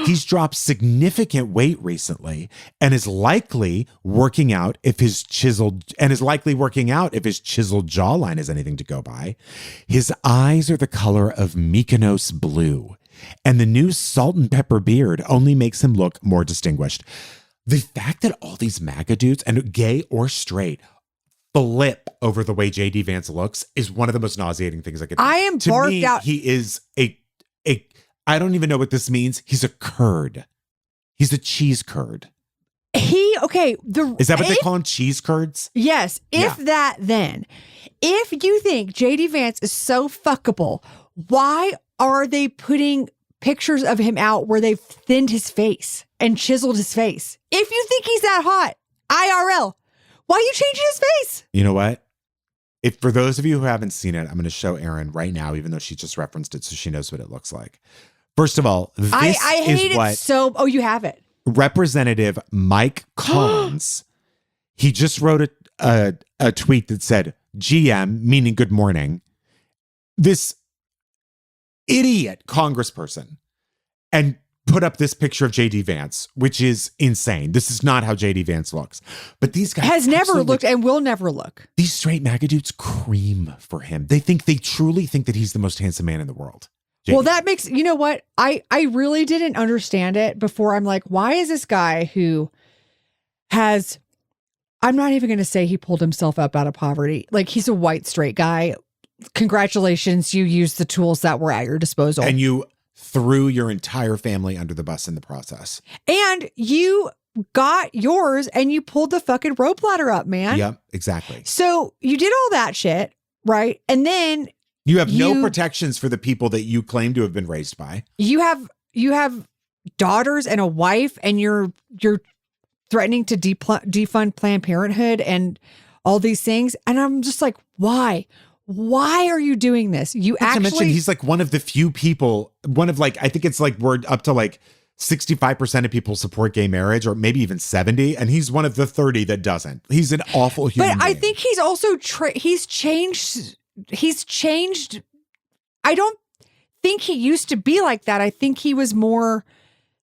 He's dropped significant weight recently and is likely working out if his chiseled jawline is anything to go by. His eyes are the color of Mykonos blue, and the new salt and pepper beard only makes him look more distinguished. The fact that all these MAGA dudes, and gay or straight, flip over the way JD Vance looks is one of the most nauseating things I could. I am barked out. He is a I don't even know what this means. He's a curd. He's a cheese curd. Is that what they call him? Cheese curds? Yes. Then. If you think JD Vance is so fuckable, why are they putting pictures of him out where they've thinned his face and chiseled his face? If you think he's that hot, IRL, why are you changing his face? You know what? For those of you who haven't seen it, I'm going to show Erin right now, even though she just referenced it so she knows what it looks like. First of all, I hate it so. Oh, you have it. Representative Mike Collins, he just wrote a tweet that said GM, meaning good morning. this idiot congressperson and put up this picture of JD Vance, which is insane. This is not how JD Vance looks. But these guys has never looked and will never look. These straight MAGA dudes cream for him. They truly think that he's the most handsome man in the world. JD. Well, that makes, you know what? I really didn't understand it before. I'm like, why is this guy who has, I'm not even going to say he pulled himself up out of poverty. Like, he's a white straight guy. Congratulations. You used the tools that were at your disposal. And you threw your entire family under the bus in the process. And you got yours and you pulled the fucking rope ladder up, man. Yep, exactly. So you did all that shit, right? And then you have no protections for the people that you claim to have been raised by. You have daughters and a wife, and you're threatening to defund Planned Parenthood and all these things. And I'm just like, why? Why are you doing this? You Not to mention, he's like one of the few people, I think it's like we're up to like 65% of people support gay marriage, or maybe even 70. And he's one of the 30 that doesn't. He's an awful human being. I think he's also, he's changed. I don't think he used to be like that. I think he was more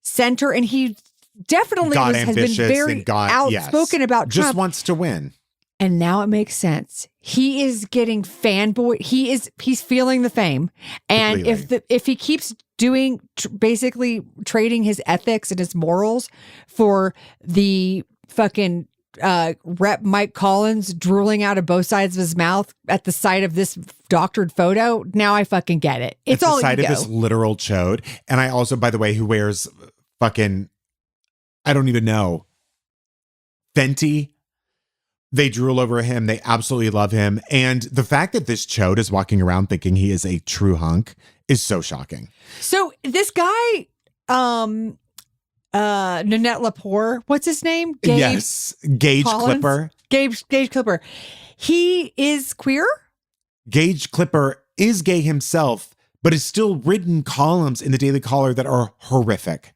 center, and he definitely has been very outspoken about Trump. Just wants to win. And now it makes sense. He is getting fanboy. He's feeling the fame. And Completely. if he keeps doing, basically trading his ethics and his morals for the fucking Rep Mike Collins drooling out of both sides of his mouth at the sight of this doctored photo, now I fucking get it. It's all the sight of this literal chode. And I also, by the way, who wears fucking, I don't even know, Fenty. They drool over him. They absolutely love him. And the fact that this chode is walking around thinking he is a true hunk is so shocking. So this guy, Nanette Lepore, what's his name? Gage Klipper. Gage Klipper. He is queer? Gage Klipper is gay himself, but has still written columns in the Daily Caller that are horrific,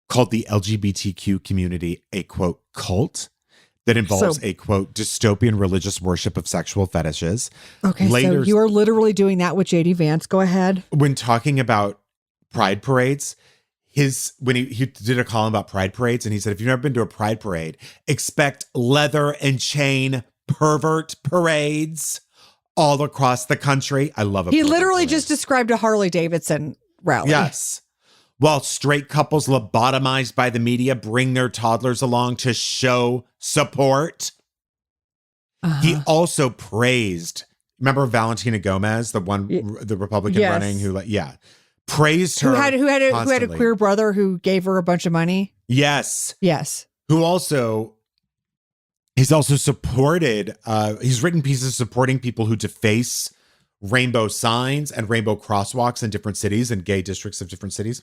called the LGBTQ community a, quote, cult. That involves a, quote, dystopian religious worship of sexual fetishes. Okay, so you are literally doing that with JD Vance. Go ahead. When talking about pride parades, when he did a column about pride parades, and he said, if you've never been to a pride parade, expect leather and chain pervert parades all across the country. I love it. He literally just described a Harley Davidson rally. Yes. While straight couples lobotomized by the media bring their toddlers along to show support. He also praised, remember Valentina Gomez, the Republican running praised her. Who had a queer brother who gave her a bunch of money. Yes. He's also supported, he's written pieces supporting people who deface rainbow signs and rainbow crosswalks in different cities and gay districts of different cities.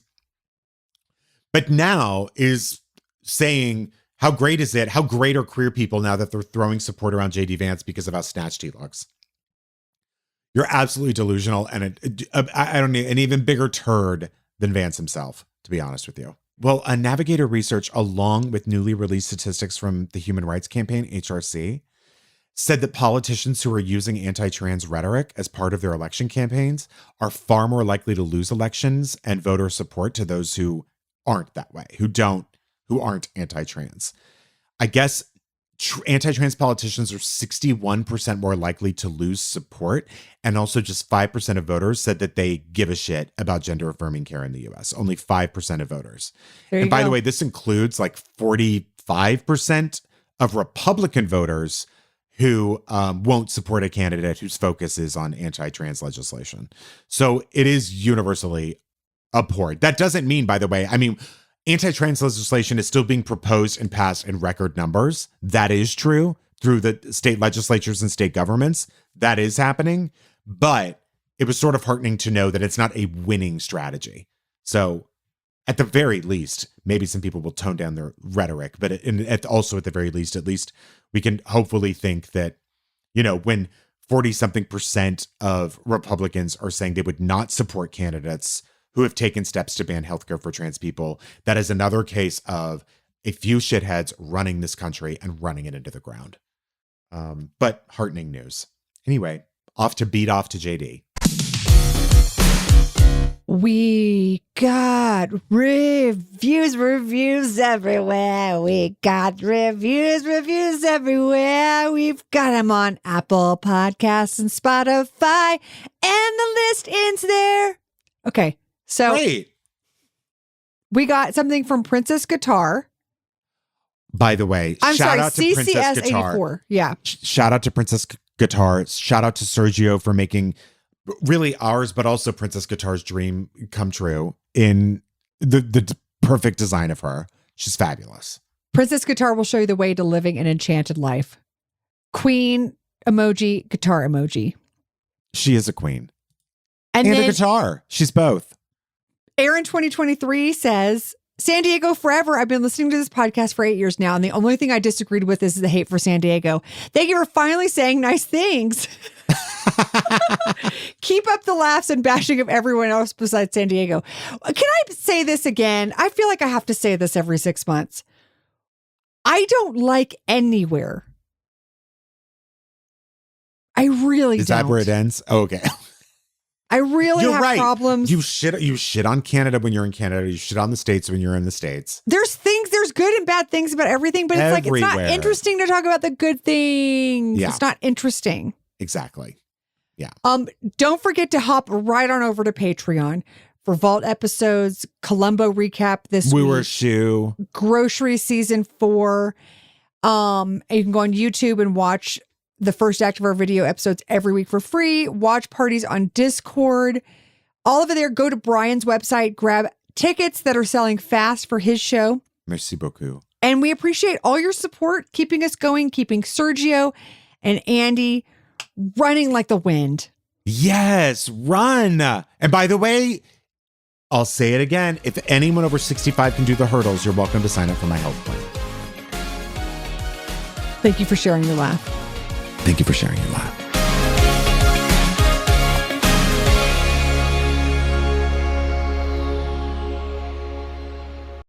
But now is saying, how great is it? How great are queer people now that they're throwing support around JD Vance because of how snatched he looks? You're absolutely delusional, and I don't need an even bigger turd than Vance himself, to be honest with you. Well, a Navigator research, along with newly released statistics from the Human Rights Campaign, HRC, said that politicians who are using anti-trans rhetoric as part of their election campaigns are far more likely to lose elections and voter support to those who aren't that way, who aren't anti-trans. I guess anti-trans politicians are 61% more likely to lose support, and also just 5% of voters said that they give a shit about gender-affirming care in the U.S. Only 5% of voters. And by the way, this includes like 45% of Republican voters who won't support a candidate whose focus is on anti-trans legislation. So it is universally abhorred. That doesn't mean, by the way, anti-trans legislation is still being proposed and passed in record numbers. That is true through the state legislatures and state governments. That is happening. But it was sort of heartening to know that it's not a winning strategy. So at the very least, maybe some people will tone down their rhetoric, but also at the very least, at least we can hopefully think that, when 40-something% of Republicans are saying they would not support candidates who have taken steps to ban healthcare for trans people, that is another case of a few shitheads running this country and running it into the ground. But heartening news. Anyway, off to JD. We got reviews everywhere. We got reviews everywhere. We've got them on Apple Podcasts and Spotify, and the list ends there. Okay, so Great. We got something from Princess Guitar. By the way, shout out to Princess CCS Guitar. 84. Yeah. Shout out to Princess Guitar. Shout out to Sergio for making really ours, but also Princess Guitar's dream come true in the perfect design of her. She's fabulous. Princess Guitar will show you the way to living an enchanted life. Queen emoji, guitar emoji. She is a queen. And a then guitar. She's both. Erin 2023 says, San Diego forever. I've been listening to this podcast for 8 years now, and the only thing I disagreed with is the hate for San Diego. Thank you for finally saying nice things. Keep up the laughs and bashing of everyone else besides San Diego. Can I say this again? I feel like I have to say this every 6 months. I don't like anywhere. I really don't. Is that where it ends? Oh, okay. I really You're have right. problems. You shit on Canada when you're in Canada. You shit on the States when you're in the States. There's good and bad things about everything, but it's Everywhere. like, it's not interesting to talk about the good things. Yeah. It's not interesting. Exactly. Yeah. Don't forget to hop right on over to Patreon for Vault episodes, Columbo recap this We week. Were Shoe. Grocery season 4. And you can go on YouTube and watch the first act of our video episodes every week for free. Watch parties on Discord. All of it there. Go to Bryan's website, grab tickets that are selling fast for his show. Merci beaucoup. And we appreciate all your support, keeping us going, keeping Sergio and Andy running like the wind. Yes, run. And by the way, I'll say it again. If anyone over 65 can do the hurdles, you're welcome to sign up for my health plan. Thank you for sharing your laugh. Thank you for sharing your laugh.